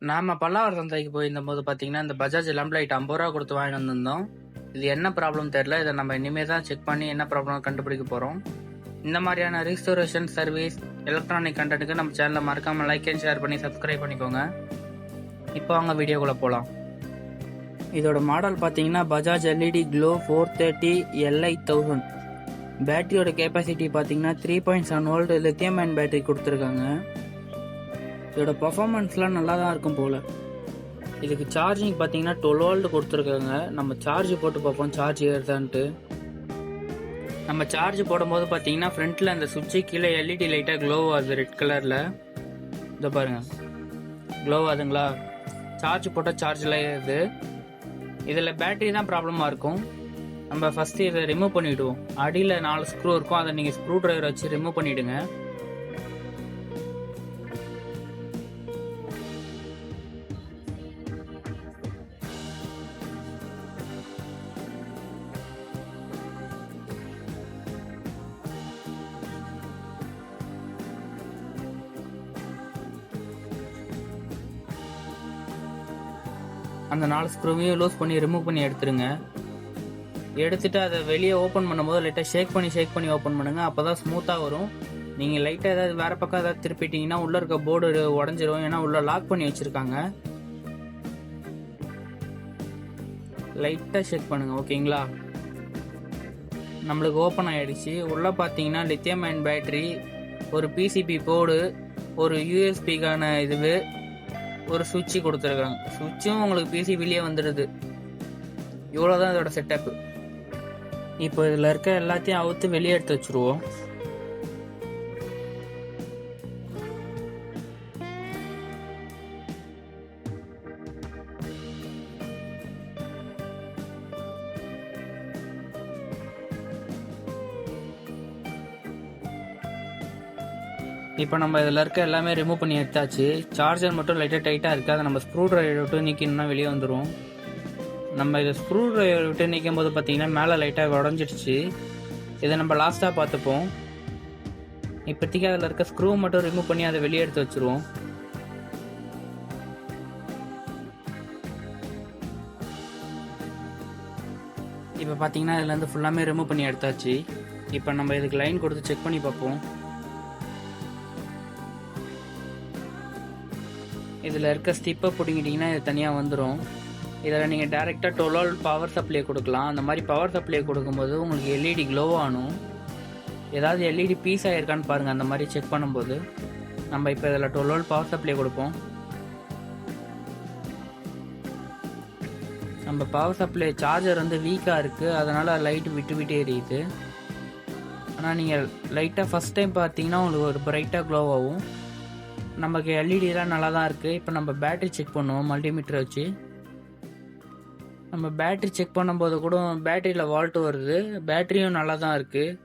நாம பல்லாவரம் சந்தைக்கு போயிருந்தபோது பார்த்தீங்கன்னா, இந்த பஜாஜ் லம்ப் லைட் 50 ரூபா கொடுத்து வாங்கிட்டு வந்திருந்தோம். இது என்ன ப்ராப்ளம் தெரியல. இதை நம்ம இனிமே தான் செக் பண்ணி என்ன ப்ராப்ளம் கண்டுபிடிக்க போறோம். இந்த மாதிரியான ரீஸ்டோரேஷன் சர்வீஸ், எலக்ட்ரானிக் கண்டென்ட்டுக்கு நம்ம சேனலை மறக்காம லைக் அண்ட் ஷேர் பண்ணி சப்ஸ்கிரைப் பண்ணிக்கோங்க. இப்போ வாங்க வீடியோக்குள்ள போகலாம். இதோட மாடல் பார்த்தீங்கன்னா பஜாஜ் எல்இடி க்ளோ 430 LI1000. பேட்டரியோட கெப்பாசிட்டி பார்த்தீங்கன்னா 3.7 வோல்ட் லித்தியம் அயன் பேட்டரி கொடுத்துருக்காங்க. இதோட பர்ஃபார்மன்ஸ்லாம் நல்லா தான் இருக்கும் போல். இதுக்கு சார்ஜிங் பார்த்தீங்கன்னா 12 வோல்ட் கொடுத்துருக்காங்க. நம்ம சார்ஜ் போட்டு பார்ப்போம் சார்ஜ் ஏறுதான்ட்டு. நம்ம சார்ஜ் போடும்போது பார்த்தீங்கன்னா ஃப்ரண்ட்டில் அந்த சுவிட்சு கீழே எல்இடி லைட்டாக க்ளோ ஆகுது ரெட் கலரில். இதை பாருங்கள், க்ளோ ஆகுதுங்களா? சார்ஜ் போட்டால் சார்ஜில் ஏறுது. இதில் பேட்டரி தான் ப்ராப்ளமாக இருக்கும். நம்ம ஃபஸ்ட்டு இதை ரிமூவ் பண்ணிவிடுவோம். அடியில் 4 ஸ்க்ரூ இருக்கும், அதை நீங்கள் ஸ்க்ரூ ட்ரைவர் வச்சு ரிமூவ் பண்ணிவிடுங்க. அந்த 4 ஸ்க்ரூவையும் லூஸ் பண்ணி ரிமூவ் பண்ணி எடுத்துருங்க. எடுத்துட்டு அதை வெளியே ஓப்பன் பண்ணும்போது லைட்டாக ஷேக் பண்ணி ஓப்பன் பண்ணுங்கள். அப்போ தான் ஸ்மூத்தாக வரும். நீங்கள் லைட்டாக ஏதாவது வேறு பக்கம் ஏதாவது திருப்பிட்டீங்கன்னா உள்ளே இருக்க போர்டு உடஞ்சிரும். ஏன்னா உள்ளே லாக் பண்ணி வச்சுருக்காங்க. லைட்டாக ஷேக் பண்ணுங்கள், ஓகேங்களா? நம்மளுக்கு ஓப்பன் ஆகிடுச்சு. உள்ளே பார்த்தீங்கன்னா லித்தியம் அயன் பேட்டரி, ஒரு பிசிபி போர்டு, ஒரு யூஎஸ்பிக்கான இதுவு, ஒரு சுவிட்சு கொடுத்துருக்காங்க. சுவிட்சும் உங்களுக்கு பிசிபிலேயே வந்துடுது. இவ்வளோதான் இதோட செட்டப்பு. இப்போ இதில் இருக்க எல்லாத்தையும் அவுத்து வெளியே எடுத்து வச்சுருவோம். இப்போ நம்ம இதில் இருக்க எல்லாமே ரிமூவ் பண்ணி எடுத்தாச்சு. சார்ஜர் மட்டும் லைட்டாக டைட்டாக இருக்குது. அதை நம்ம ஸ்க்ரூ ட்ரைவர் விட்டு நீக்கணும்னா வெளியே வந்துடும். நம்ம இதை ஸ்க்ரூ ட்ரைவர் விட்டு நீக்கும் போது பார்த்தீங்கன்னா மேலே லைட்டாக உடஞ்சிடுச்சு. இதை நம்ம லாஸ்ட்டாக பார்த்துப்போம். இப்போதைக்கு அதில் இருக்க ஸ்க்ரூ மட்டும் ரிமூவ் பண்ணி அதை வெளியே எடுத்து வச்சுருவோம். இப்போ பார்த்தீங்கன்னா இதுலேருந்து ஃபுல்லாமே ரிமூவ் பண்ணி எடுத்தாச்சு. இப்போ நம்ம இதுக்கு லைன் கொடுத்து செக் பண்ணி பார்ப்போம். இதில் இருக்க ஸ்டிப்பை பிடிங்கிட்டிங்கன்னா இது தனியாக வந்துடும். இதில் நீங்கள் டேரெக்டாக 12 வோல்ட் பவர் சப்ளை கொடுக்கலாம். அந்த மாதிரி பவர் சப்ளை கொடுக்கும்போது உங்களுக்கு எல்இடி க்ளோ ஆகணும். ஏதாவது எல்இடி பீஸ் ஆகிருக்கான்னு பாருங்கள். அந்த மாதிரி செக் பண்ணும்போது நம்ம இப்போ இதில் 12 வோல்ட் பவர் சப்ளை கொடுப்போம். நம்ம பவர் சப்ளை சார்ஜர் வந்து வீக்காக இருக்குது, அதனால் லைட்டு விட்டு எரியுது. ஆனால் நீங்கள் லைட்டாக ஃபஸ்ட் டைம் பார்த்தீங்கன்னா உங்களுக்கு ஒரு பிரைட்டாக க்ளோ ஆகும். நமக்கு எல்இடிலாம் நல்லா தான் இருக்குது. இப்போ நம்ம பேட்டரி செக் பண்ணுவோம் மல்டிமீட்டர் வச்சு. நம்ம பேட்டரி செக் பண்ணும்போது கூட பேட்டரியில் வால்ட்டு வருது. பேட்டரியும் நல்லா தான் இருக்குது.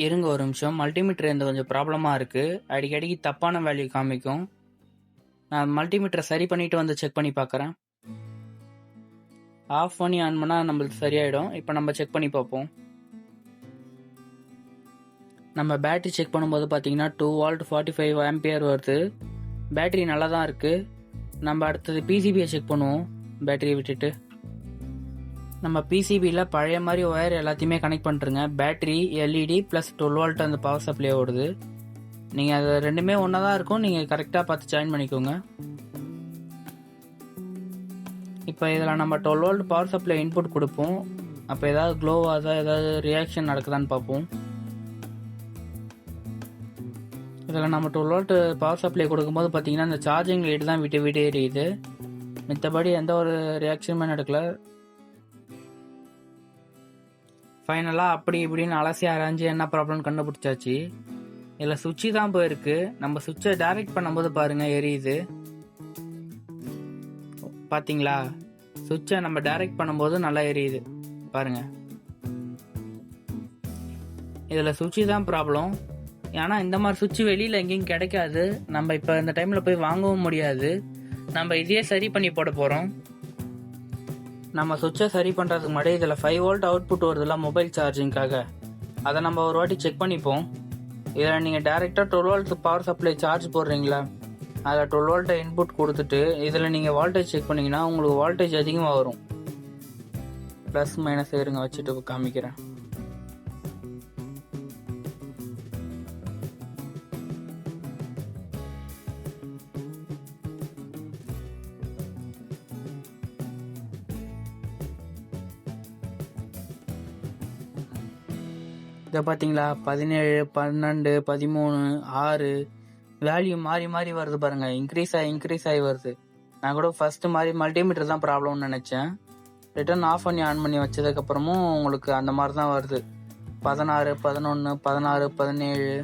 இருங்க ஒரு நிமிஷம், மல்டிமீட்டர் இந்த கொஞ்சம் ப்ராப்ளமாக இருக்குது. அடிக்கடிக்கு தப்பான வேல்யூ காமிக்கும். நான் மல்டிமீட்டரை சரி பண்ணிவிட்டு வந்து செக் பண்ணி பார்க்குறேன். ஆஃப் பண்ணி ஆன் பண்ணால் நம்மளுக்கு சரியாயிடும். இப்போ நம்ம செக் பண்ணி பார்ப்போம். நம்ம பேட்டரி செக் பண்ணும்போது பார்த்தீங்கன்னா 2 வோல்ட் 45 ஆம்பியர் வருது. பேட்டரி நல்லா தான் இருக்குது. நம்ம அடுத்தது பிசிபியை செக் பண்ணுவோம். பேட்டரியை விட்டுட்டு நம்ம பிசிபியில் பழைய மாதிரி ஒயர் எல்லாத்தையுமே கனெக்ட் பண்ணிட்டுருங்க. பேட்டரி, எல்இடி ப்ளஸ் 12 வோல்ட் அந்த பவர் சப்ளை ஓடுது. நீங்கள் அது ரெண்டுமே ஒன்றா தான் இருக்கும். நீங்கள் கரெக்டாக பார்த்து ஜாயின் பண்ணிக்கோங்க. இப்போ இதில் நம்ம 12 வோல்ட் பவர் சப்ளை இன்புட் கொடுப்போம். அப்போ ஏதாவது க்ளோ ஆகுதா, ஏதாவது ரியாக்ஷன் நடக்குதான்னு பார்ப்போம். இதில் நம்ம 12 வோல்ட் பவர் சப்ளை கொடுக்கும்போது பார்த்தீங்கன்னா இந்த சார்ஜிங் லைட் தான் விட்டு எரியுது. மித்தபடி எந்த ஒரு ரியாக்ஷனுமே நடக்கல. ஃபைனலாக அப்படி இப்படின்னு அலசி ஆராய்ஞ்சு என்ன ப்ராப்ளம் கண்டுபிடிச்சாச்சு. இதில் சுவிட்சு தான் போயிருக்கு. நம்ம சுவிட்சை டைரக்ட் பண்ணும்போது பாருங்கள் எரியுது. பார்த்தீங்களா? சுவிட்சை நம்ம டைரக்ட் பண்ணும்போது நல்லா எரியுது பாருங்கள். இதில் சுவிட்சு தான் ப்ராப்ளம். ஏன்னா இந்த மாதிரி சுவிட்சு வெளியில் எங்கேயும் கிடைக்காது. நம்ம இப்போ இந்த டைமில் போய் வாங்கவும் முடியாது. நம்ம இதையே சரி பண்ணி போட போகிறோம். நம்ம சுவிட்சை சரி பண்ணுறதுக்கு முன்னாடி இதில் 5 வோல்ட் அவுட்புட் வருதுல்ல மொபைல் சார்ஜிங்காக, அதை நம்ம ஒரு வாட்டி செக் பண்ணிப்போம். இதில் நீங்கள் டேரெக்டாக 12 வோல்ட் பவர் சப்ளை சார்ஜ் போடுறீங்களா, அதில் 12 வோல்ட்டை இன்புட் கொடுத்துட்டு இதில் நீங்கள் வால்டேஜ் செக் பண்ணிங்கன்னா உங்களுக்கு வால்டேஜ் அதிகமாக வரும். ப்ளஸ் மைனஸ் இருங்க வச்சுட்டு காமிக்கிறேன். இதை பார்த்தீங்களா, 17, 12, 13, 6 வேல்யூ மாறி மாறி வருது பாருங்க. இன்க்ரீஸ் ஆகி வருது. நான் கூட ஃபர்ஸ்ட் மாதிரி மல்டிமீட்டர் தான் ப்ராப்ளம்னு நினச்சேன். ரிட்டர்ன் ஆஃப் பண்ணி ஆன் பண்ணி வச்சதுக்கப்புறமும் உங்களுக்கு அந்த மாதிரி தான் வருது. 16, 11, 16, 17.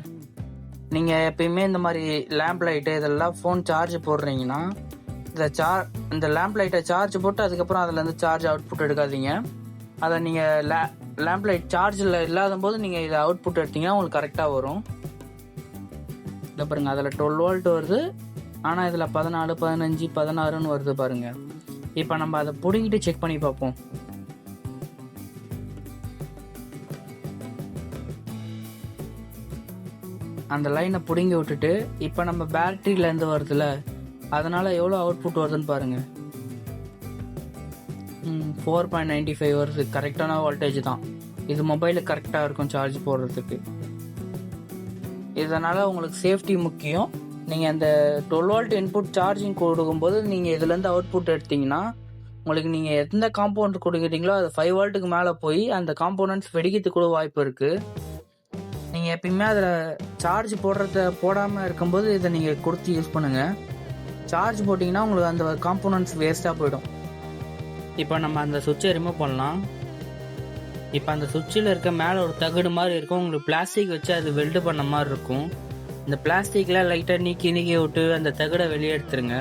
நீங்கள் எப்பயுமே இந்த மாதிரி லேம்ப் லைட்டு இதெல்லாம் ஃபோன் சார்ஜ் போடுறீங்கன்னா இந்த லேம்ப் லைட்டை சார்ஜ் போட்டு அதுக்கப்புறம் அதுலேருந்து சார்ஜ் அவுட்புட் எடுக்காதீங்க. அதை நீங்கள் லேம்ப் லைட் சார்ஜில் இல்லாத போது நீங்கள் இதை அவுட்புட் எடுத்தீங்கன்னா உங்களுக்கு கரெக்டாக வரும். இதை பாருங்கள், அதில் 12 வோல்ட் வருது, ஆனால் இதில் 14, 15, 16ன்னு வருது பாருங்கள். இப்போ நம்ம அதை பிடுங்கிட்டு செக் பண்ணி பார்ப்போம். அந்த லைனை பிடுங்கி விட்டுட்டு இப்போ நம்ம பேட்டரியிலேருந்து வருதுல்ல, அதனால் எவ்வளோ அவுட்புட் வருதுன்னு பாருங்கள். 4.95 வருது. கரெக்டான வோல்டேஜ் தான். இது மொபைலுக்கு கரெக்டாக இருக்கும் சார்ஜ் போடுறதுக்கு. இதனால் உங்களுக்கு சேஃப்டி முக்கியம். நீங்கள் அந்த 12 வோல்ட் இன்புட் சார்ஜிங் கொடுக்கும்போது நீங்கள் இதுலேருந்து அவுட்புட் எடுத்தீங்கன்னா உங்களுக்கு நீங்கள் எந்த காம்பவுண்ட் கொடுக்குறீங்களோ அது 5 வோல்ட்டுக்கு மேலே போய் அந்த காம்போனன்ட்ஸ் வெடிக்கிறதுக்கு கூட வாய்ப்பு இருக்குது. நீங்கள் எப்பயுமே அதில் சார்ஜ் போடாமல் இருக்கும்போது இதை நீங்கள் கொடுத்து யூஸ் பண்ணுங்கள். சார்ஜ் போட்டிங்கன்னா உங்களுக்கு அந்த காம்போனன்ட்ஸ் வேஸ்ட்டாக போயிடும். இப்போ நம்ம அந்த சுவிட்சை ரிமூவ் பண்ணலாம். இப்போ அந்த சுவிட்சில் இருக்க மேலே ஒரு தகடு மாதிரி இருக்கும். உங்களுக்கு பிளாஸ்டிக் வச்சு அது வெல்டு பண்ண மாதிரி இருக்கும். இந்த பிளாஸ்டிக்கில் லைட்டாக நீக்கி விட்டு அந்த தகடை வெளியே எடுத்துருங்க.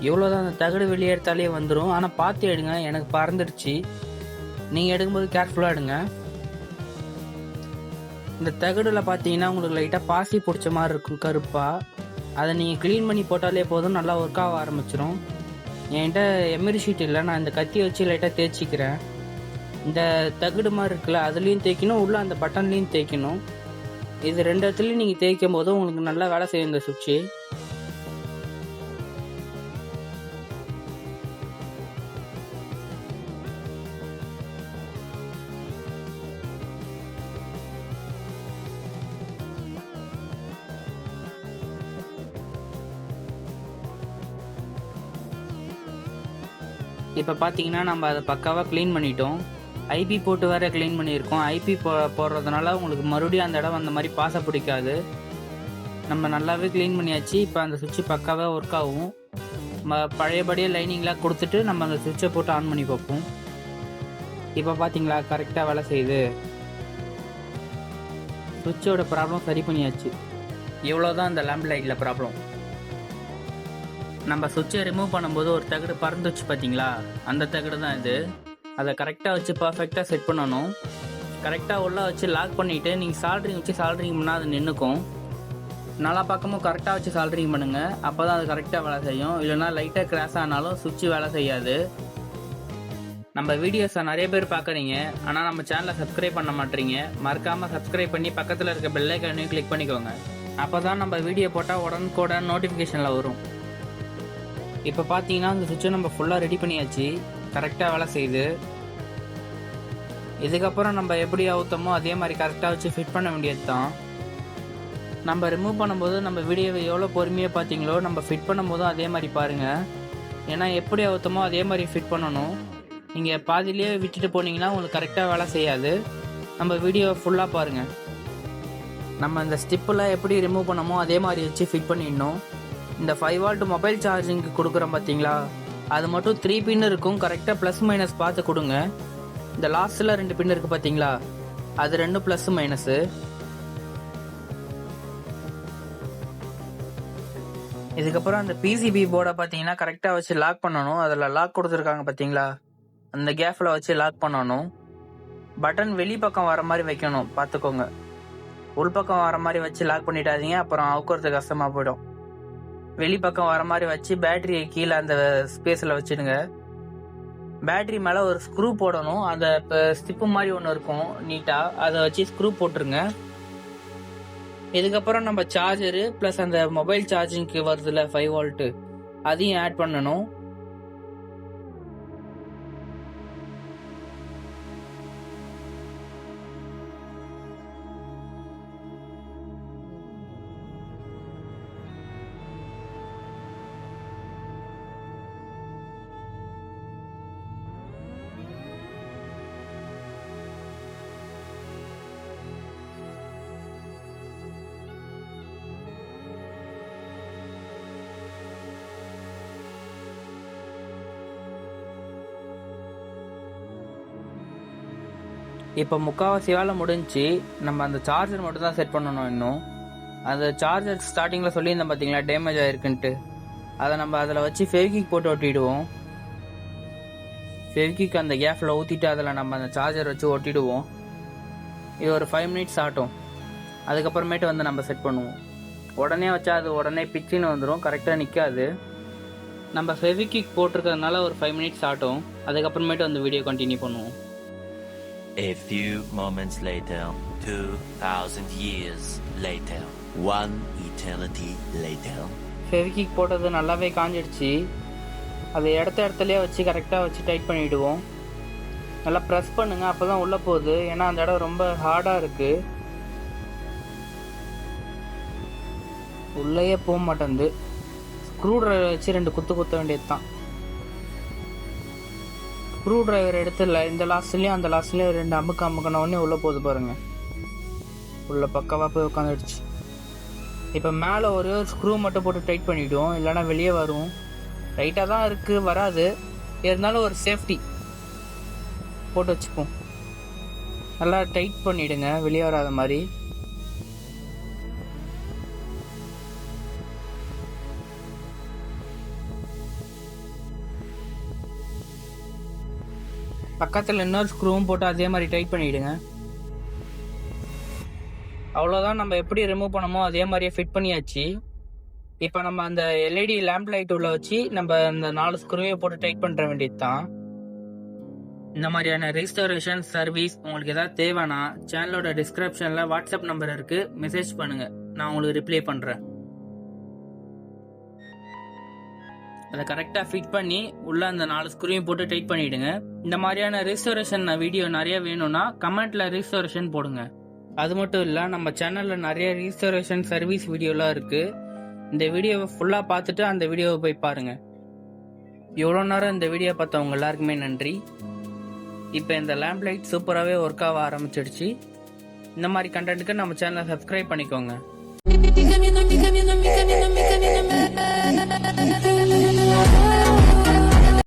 இவ்வளோதான், அந்த தகடு வெளியே எடுத்தாலே வந்துடும். ஆனால் பார்த்து எடுங்க, எனக்கு பறந்துடுச்சு. நீங்கள் எடுக்கும்போது கேர்ஃபுல்லாக எடுங்க. இந்த தகடில் பார்த்தீங்கன்னா உங்களுக்கு லைட்டாக பாசி பிடிச்ச மாதிரி இருக்கும் கருப்பாக. அதை நீங்கள் க்ளீன் பண்ணி போட்டாலே போதும், நல்லா ஒர்க் ஆக ஆரம்பிச்சிடும். என்கிட்ட எம்எரி ஷீட் இல்லை, நான் இந்த கத்தி வச்சு லைட்டாக தேய்ச்சிக்கிறேன். இந்த தகடு மாதிரி இருக்குல்ல, அதுலேயும் தேய்க்கணும், உள்ள அந்த பட்டன்லேயும் தேய்க்கணும். இது 2 இடத்துலையும் நீங்கள் தேய்க்கும் போது உங்களுக்கு நல்லா வேலை செய்யும் இந்த சுவிட்சு. இப்போ பார்த்தீங்கன்னா நம்ம அதை பக்காவாக க்ளீன் பண்ணிட்டோம். ஐபி போட்டு வேறு க்ளீன் பண்ணியிருக்கோம். ஐபி போடுறதுனால உங்களுக்கு மறுபடியும் அந்த இடம் அந்த மாதிரி பாச பிடிக்காது. நம்ம நல்லாவே க்ளீன் பண்ணியாச்சு. இப்போ அந்த சுவிட்சு பக்காவாக ஒர்க் ஆகும். பழையபடியே லைனிங்லாம் கொடுத்துட்டு நம்ம அந்த சுவிட்சை போட்டு ஆன் பண்ணி பார்ப்போம். இப்போ பார்த்தீங்களா, கரெக்டாக வேலை செய்யுது. சுவிட்சோட ப்ராப்ளம் சரி பண்ணியாச்சு. இவ்வளோதான் இந்த லேம்ப் லைட்டில் ப்ராப்ளம். நம்ம சுவிட்சை ரிமூவ் பண்ணும்போது ஒரு தகடு பறந்துச்சு பார்த்தீங்களா, அந்த தகடு தான் இது. அதை கரெக்டாக வச்சு பர்ஃபெக்டாக செட் பண்ணணும். கரெக்டாக உள்ள வச்சு லாக் பண்ணிவிட்டு நீங்கள் சால்ட்ரிங் வச்சு சால்ட்ரிங் பண்ணால் அது நின்றுக்கும். நல்லா பக்கமும் கரெக்டாக வச்சு சால்ட்ரிங் பண்ணுங்கள், அப்போ தான் அது கரெக்டாக வேலை செய்யும். இல்லைனா லைட்டாக கிராஷ் ஆனாலும் சுவிட்சு வேலை செய்யாது. நம்ம வீடியோஸை நிறைய பேர் பார்க்குறீங்க, ஆனால் நம்ம சேனலை சப்ஸ்கிரைப் பண்ண மாட்டீங்க. மறக்காமல் சப்ஸ்கிரைப் பண்ணி பக்கத்தில் இருக்க பெல் ஐகானையும் கிளிக் பண்ணிக்கோங்க. அப்போ தான் நம்ம வீடியோ போட்டால் உடனுக்குடன் நோட்டிஃபிகேஷனில் வரும். இப்போ பார்த்தீங்கன்னா இந்த சுவிட்சை நம்ம ஃபுல்லாக ரெடி பண்ணியாச்சு. கரெக்டாக வேலை செய்யுது. இதுக்கப்புறம் நம்ம எப்படி அவுத்தமோ அதே மாதிரி கரெக்டாக வச்சு ஃபிட் பண்ண வேண்டியது தான். நம்ம ரிமூவ் பண்ணும்போது நம்ம வீடியோவை எவ்வளோ பொறுமையாக பார்த்தீங்களோ நம்ம ஃபிட் பண்ணும்போதும் அதே மாதிரி பாருங்கள். ஏன்னா எப்படி அவுத்தமோ அதே மாதிரி ஃபிட் பண்ணணும். நீங்கள் பாதியிலேயே விட்டுட்டு போனீங்கன்னா உங்களுக்கு கரெக்டாக வேலை செய்யாது. நம்ம வீடியோவை ஃபுல்லாக பாருங்கள். நம்ம இந்த ஸ்டிப்பில் எப்படி ரிமூவ் பண்ணமோ அதே மாதிரி வச்சு ஃபிட் பண்ணிடணும். இந்த 5 வோல்ட் மொபைல் சார்ஜிங்க்கு கொடுக்குறோம் பார்த்தீங்களா, அது மட்டும் 3 பின் இருக்கும். கரெக்டாக ப்ளஸ் மைனஸ் பார்த்து கொடுங்க. இந்த லாஸ்ட்டில் 2 பின் இருக்குது பார்த்தீங்களா, அது 2 ப்ளஸ் மைனஸு. இதுக்கப்புறம் அந்த பிசிபி போர்டை பார்த்தீங்கன்னா கரெக்டாக வச்சு லாக் பண்ணணும். அதில் லாக் கொடுத்துருக்காங்க பார்த்தீங்களா, அந்த கேப்பில் வச்சு லாக் பண்ணணும். பட்டன் வெளிப்பக்கம் வர மாதிரி வைக்கணும், பார்த்துக்கோங்க. உள்பக்கம் வர மாதிரி வச்சு லாக் பண்ணிட்டாதீங்க, அப்புறம் அவுக்கிறதுக்கு கஷ்டமாக போயிடும். வெளிப்பக்கம் வர மாதிரி வச்சு பேட்டரியை கீழே அந்த ஸ்பேஸில் வச்சுடுங்க. பேட்டரி மேலே ஒரு ஸ்க்ரூ போடணும். அந்த ஸ்டிப்பு மாதிரி ஒன்று இருக்கும் நீட்டாக, அதை வச்சு ஸ்க்ரூ போட்டுருங்க. இதுக்கப்புறம் நம்ம சார்ஜரு ப்ளஸ் அந்த மொபைல் சார்ஜிங்க்கு வருதுல 5 வோல்ட் அதையும் ஆட் பண்ணணும். இப்போ முக்கால்வாசி வேலை முடிஞ்சு, நம்ம அந்த சார்ஜர் மட்டும் தான் செட் பண்ணணும். இன்னும் அந்த சார்ஜர் ஸ்டார்டிங்கில் சொல்லியிருந்தேன் பார்த்தீங்களா டேமேஜ் ஆகிருக்குன்ட்டு, அதை நம்ம அதில் வச்சு ஃபெவிக்விக் போட்டு ஒட்டிடுவோம். ஃபெவிக்விக் அந்த கேஃபில் ஊற்றிட்டு அதில் நம்ம அந்த சார்ஜர் வச்சு ஒட்டிடுவோம். இது ஒரு 5 மினிட்ஸ் ஆகட்டும். அதுக்கப்புறமேட்டு வந்து நம்ம செட் பண்ணுவோம். உடனே வச்சா அது உடனே பிச்சின்னு வந்துடும், கரெக்டாக நிற்காது. நம்ம ஃபெவிக்விக் போட்டிருக்கிறதுனால ஒரு 5 மினிட்ஸ் ஆகட்டும். அதுக்கப்புறமேட்டு வந்து வீடியோ கண்டினியூ பண்ணுவோம். A few moments later, 2000 years later, one eternity later. Fevikwik போட்டது நல்லாவே காஞ்சிடுச்சு. அதை இடத்துலயே வச்சு கரெக்டாக வச்சு டைட் பண்ணிவிடுவோம். நல்லா ப்ரெஸ் பண்ணுங்க, அப்போ தான் உள்ளே போகுது. ஏன்னா அந்த இடம் ரொம்ப ஹார்டாக இருக்குது, உள்ளேயே போக மாட்டேங்குது. ஸ்க்ரூ ட்ரைவர் வச்சு 2 குத்த வேண்டியது தான். ஸ்க்ரூ டிரைவர் எடுத்துல இந்த லாஸ்ட்லேயும் அந்த லாஸ்ட்லேயும் 2 அமுக்கணுன்னே உள்ளே போகுது பாருங்கள். உள்ள பக்கவாக போய் உட்காந்துடுச்சு. இப்போ மேலே ஒரே ஒரு ஸ்க்ரூ மட்டும் போட்டு டைட் பண்ணிவிடுவோம், இல்லைனா வெளியே வரும். டைட்டாக தான் இருக்குது, வராது. இருந்தாலும் ஒரு சேஃப்டி போட்டு வச்சுப்போம். நல்லா டைட் பண்ணிவிடுங்க, வெளியே வராத மாதிரி. பக்கத்தில் இன்னொரு ஸ்க்ரூவும் போட்டு அதே மாதிரி டைட் பண்ணிவிடுங்க. அவ்வளோதான். நம்ம எப்படி ரிமூவ் பண்ணமோ அதே மாதிரியே ஃபிட் பண்ணியாச்சு. இப்போ நம்ம அந்த எல்இடி லேம்ப் லைட் உள்ள வச்சு நம்ம அந்த 4 ஸ்க்ரூவையும் போட்டு டைட் பண்ணுற வேண்டியது தான். இந்த மாதிரியான ரெஸ்டோரேஷன் சர்வீஸ் உங்களுக்கு ஏதாவது தேவைன்னா சேனலோட டிஸ்கிரிப்ஷனில் வாட்ஸ்அப் நம்பர் இருக்குது, மெசேஜ் பண்ணுங்கள், நான் உங்களுக்கு ரிப்ளை பண்ணுறேன். அதை கரெக்டாக ஃபிட் பண்ணி உள்ள அந்த 4 ஸ்க்ரூவையும் போட்டு டைட் பண்ணிவிடுங்க. இந்த மாதிரியான ரெஸ்டோரேஷன் வீடியோ நிறைய வேணும்னா கமெண்ட்டில் ரெஸ்டோரேஷன் போடுங்க. அது மட்டும் இல்லை, நம்ம சேனலில் நிறைய ரெஸ்டோரேஷன் சர்வீஸ் வீடியோலாம் இருக்குது. இந்த வீடியோவை ஃபுல்லாக பார்த்துட்டு அந்த வீடியோவை போய் பாருங்கள். எவ்வளோ நேரம் இந்த வீடியோ பார்த்தவங்க எல்லாருக்குமே நன்றி. இப்போ இந்த லேம்ப் லைட் சூப்பராகவே ஒர்க் ஆக ஆரம்பிச்சிடுச்சு. இந்த மாதிரி கண்டென்ட்டுக்கு நம்ம சேனலை சப்ஸ்கிரைப் பண்ணிக்கோங்க.